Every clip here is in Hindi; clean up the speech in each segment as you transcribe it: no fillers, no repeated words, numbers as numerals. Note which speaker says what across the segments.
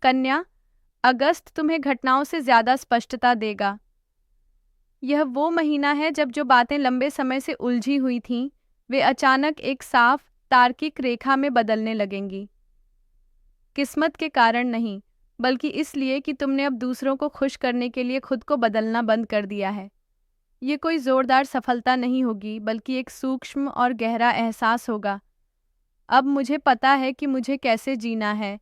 Speaker 1: कन्या, अगस्त तुम्हें घटनाओं से ज्यादा स्पष्टता देगा। यह वो महीना है जब जो बातें लंबे समय से उलझी हुई थीं, वे अचानक एक साफ, तार्किक रेखा में बदलने लगेंगी। किस्मत के कारण नहीं, बल्कि इसलिए कि तुमने अब दूसरों को खुश करने के लिए खुद को बदलना बंद कर दिया है। ये कोई जोरदार सफलता नहीं होगी, बल्कि एक सूक्ष्म और गहरा एहसास होगा। अब मुझे पता है कि मुझे कैसे जीना है।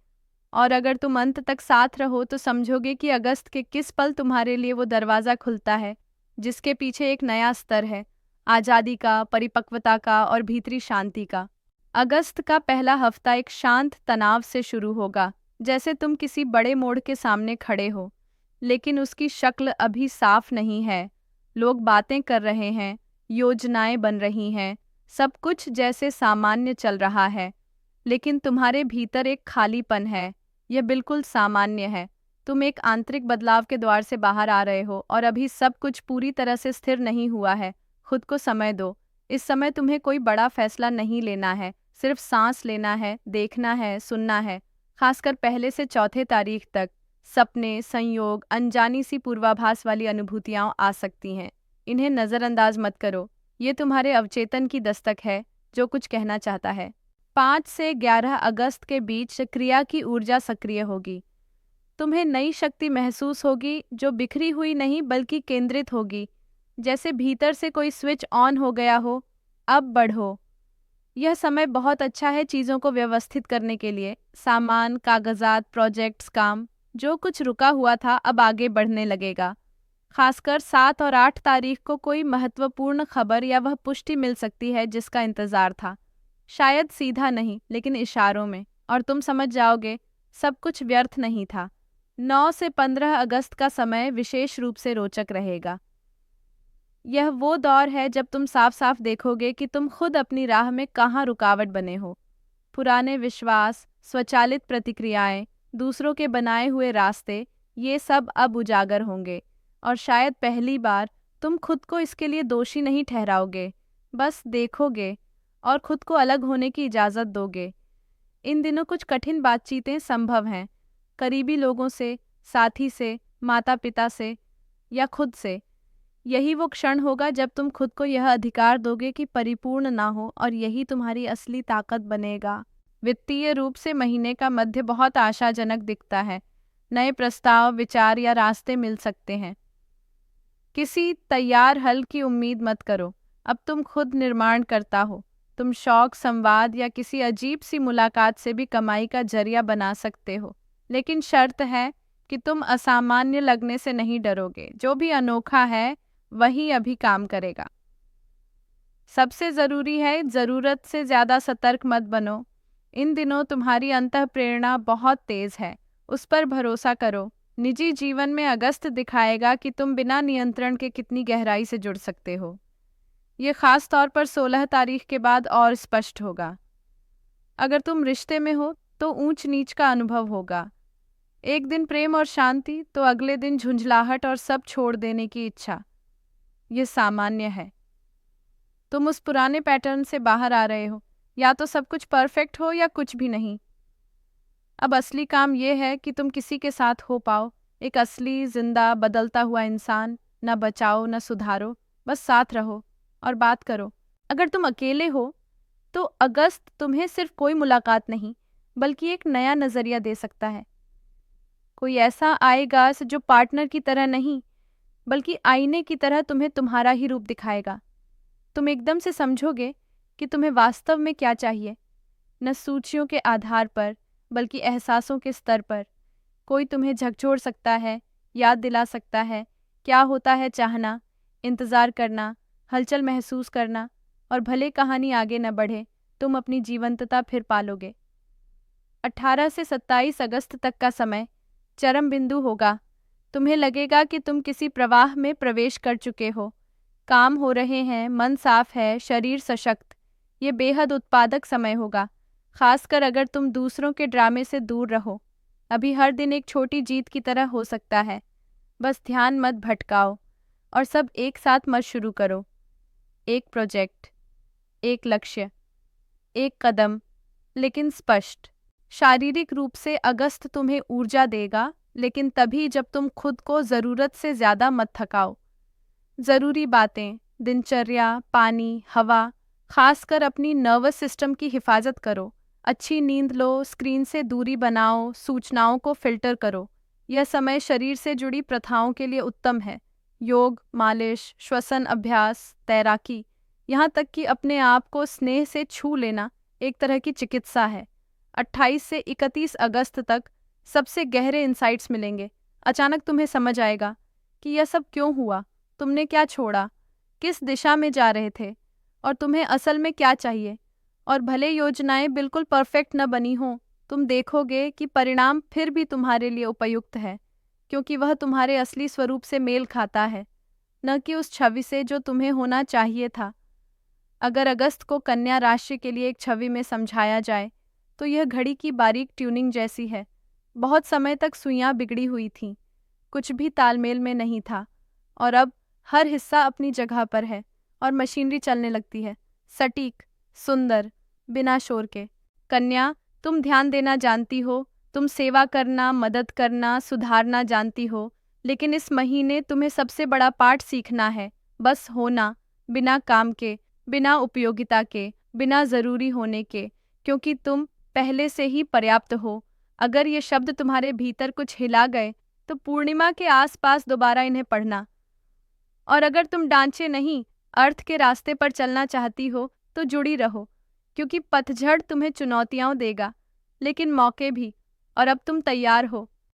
Speaker 1: और अगर तुम अंत तक साथ रहो तो समझोगे कि अगस्त के किस पल तुम्हारे लिए वो दरवाज़ा खुलता है जिसके पीछे एक नया स्तर है, आज़ादी का, परिपक्वता का और भीतरी शांति का। अगस्त का पहला हफ्ता एक शांत तनाव से शुरू होगा, जैसे तुम किसी बड़े मोड़ के सामने खड़े हो, लेकिन उसकी शक्ल अभी साफ नहीं है। लोग बातें कर रहे हैं, योजनाएं बन रही हैं, सब कुछ जैसे सामान्य चल रहा है, लेकिन तुम्हारे भीतर एक खालीपन है। यह बिल्कुल सामान्य है। तुम एक आंतरिक बदलाव के द्वार से बाहर आ रहे हो और अभी सब कुछ पूरी तरह से स्थिर नहीं हुआ है। खुद को समय दो। इस समय तुम्हें कोई बड़ा फैसला नहीं लेना है, सिर्फ सांस लेना है, देखना है, सुनना है। खासकर पहले से चौथे तारीख तक सपने, संयोग, अनजानी सी पूर्वाभास वाली अनुभूतियां आ सकती हैं। इन्हें नज़रअंदाज मत करो। ये तुम्हारे अवचेतन की दस्तक है जो कुछ कहना चाहता है। 5 से 11 अगस्त के बीच क्रिया की ऊर्जा सक्रिय होगी। तुम्हें नई शक्ति महसूस होगी जो बिखरी हुई नहीं बल्कि केंद्रित होगी, जैसे भीतर से कोई स्विच ऑन हो गया हो। अब बढ़ो। यह समय बहुत अच्छा है चीज़ों को व्यवस्थित करने के लिए। सामान, कागजात, प्रोजेक्ट्स, काम, जो कुछ रुका हुआ था अब आगे बढ़ने लगेगा। खासकर 7 और 8 तारीख को कोई महत्वपूर्ण खबर या वह पुष्टि मिल सकती है जिसका इंतजार था। शायद सीधा नहीं, लेकिन इशारों में, और तुम समझ जाओगे सब कुछ व्यर्थ नहीं था। 9 से 15 अगस्त का समय विशेष रूप से रोचक रहेगा। यह वो दौर है जब तुम साफ साफ देखोगे कि तुम खुद अपनी राह में कहाँ रुकावट बने हो। पुराने विश्वास, स्वचालित प्रतिक्रियाएं, दूसरों के बनाए हुए रास्ते, ये सब अब उजागर होंगे। और शायद पहली बार तुम खुद को इसके लिए दोषी नहीं ठहराओगे, बस देखोगे और खुद को अलग होने की इजाज़त दोगे। इन दिनों कुछ कठिन बातचीतें संभव हैं, करीबी लोगों से, साथी से, माता पिता से या खुद से। यही वो क्षण होगा जब तुम खुद को यह अधिकार दोगे कि परिपूर्ण ना हो, और यही तुम्हारी असली ताकत बनेगा। वित्तीय रूप से महीने का मध्य बहुत आशाजनक दिखता है। नए प्रस्ताव, विचार या रास्ते मिल सकते हैं। किसी तैयार हल की उम्मीद मत करो। अब तुम खुद निर्माण करता हो। तुम शौक, संवाद या किसी अजीब सी मुलाकात से भी कमाई का जरिया बना सकते हो, लेकिन शर्त है कि तुम असामान्य लगने से नहीं डरोगे। जो भी अनोखा है वही अभी काम करेगा। सबसे ज़रूरी है, ज़रूरत से ज़्यादा सतर्क मत बनो। इन दिनों तुम्हारी अंतःप्रेरणा बहुत तेज़ है, उस पर भरोसा करो। निजी जीवन में अगस्त दिखाएगा कि तुम बिना नियंत्रण के कितनी गहराई से जुड़ सकते हो। ये खास तौर पर 16 तारीख के बाद और स्पष्ट होगा। अगर तुम रिश्ते में हो तो ऊंच नीच का अनुभव होगा। एक दिन प्रेम और शांति, तो अगले दिन झुंझलाहट और सब छोड़ देने की इच्छा। ये सामान्य है। तुम उस पुराने पैटर्न से बाहर आ रहे हो, या तो सब कुछ परफेक्ट हो या कुछ भी नहीं। अब असली काम यह है कि तुम किसी के साथ हो पाओ, एक असली, जिंदा, बदलता हुआ इंसान। न बचाओ न सुधारो, बस साथ रहो और बात करो। अगर तुम अकेले हो तो अगस्त तुम्हें सिर्फ कोई मुलाकात नहीं, बल्कि एक नया नज़रिया दे सकता है। कोई ऐसा आएगा जो पार्टनर की तरह नहीं, बल्कि आईने की तरह तुम्हें तुम्हारा ही रूप दिखाएगा। तुम एकदम से समझोगे कि तुम्हें वास्तव में क्या चाहिए, न सूचियों के आधार पर बल्कि एहसासों के स्तर पर। कोई तुम्हें झकझोर सकता है, याद दिला सकता है क्या होता है चाहना, इंतज़ार करना, हलचल महसूस करना, और भले कहानी आगे न बढ़े, तुम अपनी जीवंतता फिर पालोगे। 18 से 27 अगस्त तक का समय चरम बिंदु होगा। तुम्हें लगेगा कि तुम किसी प्रवाह में प्रवेश कर चुके हो। काम हो रहे हैं, मन साफ है, शरीर सशक्त। ये बेहद उत्पादक समय होगा, खासकर अगर तुम दूसरों के ड्रामे से दूर रहो। अभी हर दिन एक छोटी जीत की तरह हो सकता है। बस ध्यान मत भटकाओ और सब एक साथ मत शुरू करो। एक प्रोजेक्ट, एक लक्ष्य, एक कदम, लेकिन स्पष्ट। शारीरिक रूप से अगस्त तुम्हें ऊर्जा देगा, लेकिन तभी जब तुम खुद को ज़रूरत से ज़्यादा मत थकाओ। ज़रूरी बातें, दिनचर्या, पानी, हवा, खासकर अपनी नर्वस सिस्टम की हिफाजत करो। अच्छी नींद लो, स्क्रीन से दूरी बनाओ, सूचनाओं को फ़िल्टर करो। यह समय शरीर से जुड़ी प्रथाओं के लिए उत्तम है। योग, मालिश, श्वसन अभ्यास, तैराकी, यहाँ तक कि अपने आप को स्नेह से छू लेना एक तरह की चिकित्सा है। 28 से 31 अगस्त तक सबसे गहरे इंसाइट्स मिलेंगे। अचानक तुम्हें समझ आएगा कि यह सब क्यों हुआ, तुमने क्या छोड़ा, किस दिशा में जा रहे थे और तुम्हें असल में क्या चाहिए। और भले योजनाएं बिल्कुल परफेक्ट न बनी हों, तुम देखोगे कि परिणाम फिर भी तुम्हारे लिए उपयुक्त है, क्योंकि वह तुम्हारे असली स्वरूप से मेल खाता है, न कि उस छवि से जो तुम्हें होना चाहिए था। अगर अगस्त को कन्या राशि के लिए एक छवि में समझाया जाए तो यह घड़ी की बारीक ट्यूनिंग जैसी है। बहुत समय तक सुइयां बिगड़ी हुई थीं, कुछ भी तालमेल में नहीं था, और अब हर हिस्सा अपनी जगह पर है और मशीनरी चलने लगती है, सटीक, सुंदर, बिना शोर के। कन्या, तुम ध्यान देना जानती हो, तुम सेवा करना, मदद करना, सुधारना जानती हो, लेकिन इस महीने तुम्हें सबसे बड़ा पाठ सीखना है, बस होना, बिना काम के, बिना उपयोगिता के, बिना ज़रूरी होने के, क्योंकि तुम पहले से ही पर्याप्त हो। अगर ये शब्द तुम्हारे भीतर कुछ हिला गए तो पूर्णिमा के आसपास दोबारा इन्हें पढ़ना। और अगर तुम ढांचे नहीं, अर्थ के रास्ते पर चलना चाहती हो तो जुड़ी रहो, क्योंकि पतझड़ तुम्हें चुनौतियां देगा, लेकिन मौके भी। और अब तुम तैयार हो,